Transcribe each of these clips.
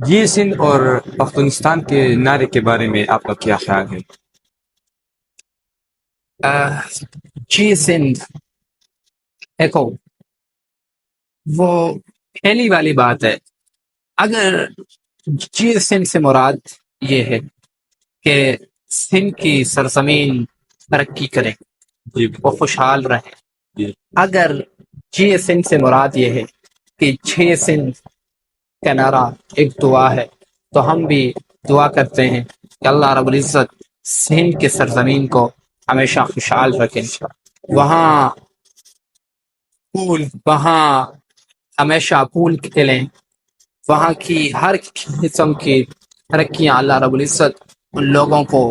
جی سندھ اور افغانستان کے نعرے کے بارے میں آپ کا کیا خیال ہے؟ جی سندھ دیکھو، وہ پہلی والی بات ہے. اگر جی سندھ سے مراد یہ ہے کہ سندھ کی سرزمین ترقی کرے، جی وہ خوشحال رہے. جی اگر جی سندھ سے مراد یہ ہے کہ جی سندھ کا نعرہ ایک دعا ہے، تو ہم بھی دعا کرتے ہیں کہ اللہ رب العزت سندھ کے سرزمین کو ہمیشہ خوشحال رکھے. وہاں ہمیشہ پھول کھلیں، وہاں کی ہر قسم کی ترقیاں اللہ رب العزت ان لوگوں کو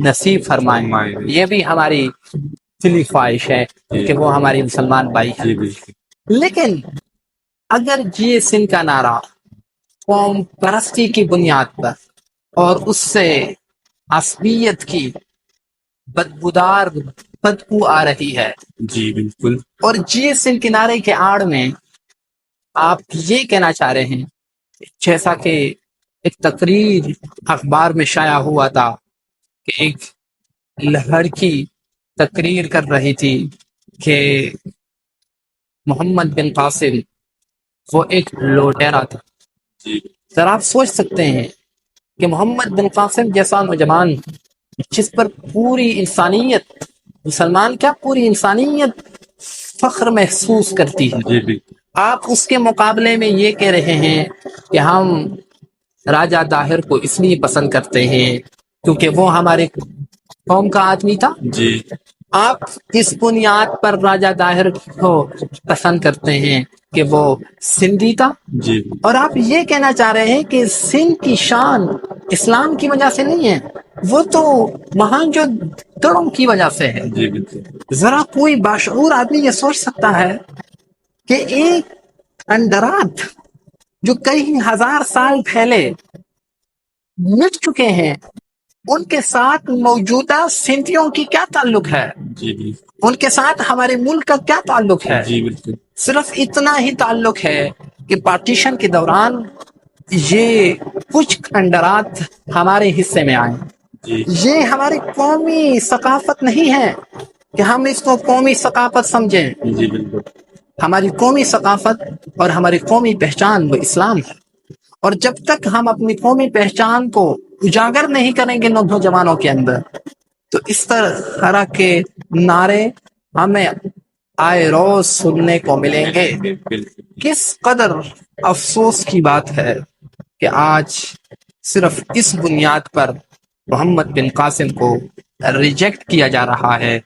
نصیب فرمائیں. یہ بھی ہماری دلی خواہش ہے کہ وہ ہماری مسلمان بھائی ہیں. لیکن اگر جی سندھ کا نعرہ قوم پرستی کی بنیاد پر اور اس سے عصبیت کی بدبودار بدبو آ رہی ہے، جی بالکل، اور جی سندھ کنارے کے آڑ میں آپ یہ کہنا چاہ رہے ہیں، جیسا کہ ایک تقریر اخبار میں شائع ہوا تھا کہ ایک لڑکی تقریر کر رہی تھی کہ محمد بن قاسم وہ ایک لوٹیرا تھا. ذرا آپ سوچ سکتے ہیں کہ محمد بن قاسم جیسا نوجوان جس پر پوری انسانیت، مسلمان کیا پوری انسانیت فخر محسوس کرتی ہے، آپ اس کے مقابلے میں یہ کہہ رہے ہیں کہ ہم راجہ طاہر کو اس لیے پسند کرتے ہیں کیونکہ وہ ہمارے قوم کا آدمی تھا. جی آپ اس بنیاد پر راجہ طاہر کو پسند کرتے ہیں کہ وہ سندھی تھا، جی اور آپ یہ کہنا چاہ رہے ہیں کہ سندھ کی شان اسلام کی وجہ سے نہیں ہے، وہ تو وہاں جو دڑوں کی وجہ سے ہے. جی بالکل. ذرا کوئی باشعور آدمی یہ سوچ سکتا ہے کہ ایک اندرات جو کئی ہزار سال پہلے مٹ چکے ہیں، ان کے ساتھ موجودہ سندھیوں کی کیا تعلق ہے؟ جی ان کے ساتھ ہمارے ملک کا کیا تعلق ہے؟ جی بالکل. صرف اتنا ہی تعلق ہے کہ پارٹیشن کے دوران یہ کچھ کھنڈرات ہمارے حصے میں آئے. یہ ہماری قومی ثقافت نہیں ہے کہ ہم اس کو قومی ثقافت سمجھیں. جی بالکل. ہماری قومی ثقافت اور ہماری قومی پہچان وہ اسلام ہے، اور جب تک ہم اپنی قومی پہچان کو اجاگر نہیں کریں گے نوجوانوں کے اندر، تو اس طرح کے نعرے ہمیں آئے روز سننے کو ملیں گے. کس قدر افسوس کی بات ہے کہ آج صرف اس بنیاد پر محمد بن قاسم کو ریجیکٹ کیا جا رہا ہے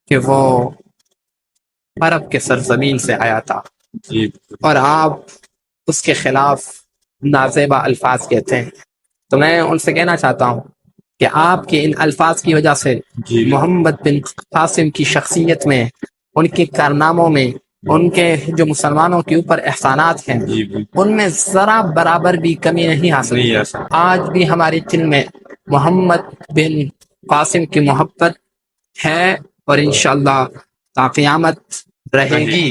کہ وہ عرب کے سرزمین سے آیا تھا، اور آپ اس کے خلاف نازیبا الفاظ کہتے ہیں. تو میں ان سے کہنا چاہتا ہوں کہ آپ کے ان الفاظ کی وجہ سے محمد بن قاسم کی شخصیت میں، ان کے کارناموں میں، ان کے جو مسلمانوں کے اوپر احسانات ہیں، ان میں ذرا برابر بھی کمی نہیں حاصل کی. آج بھی ہمارے دل میں محمد بن قاسم کی محبت ہے، اور انشاءاللہ تا قیامت رہے گی.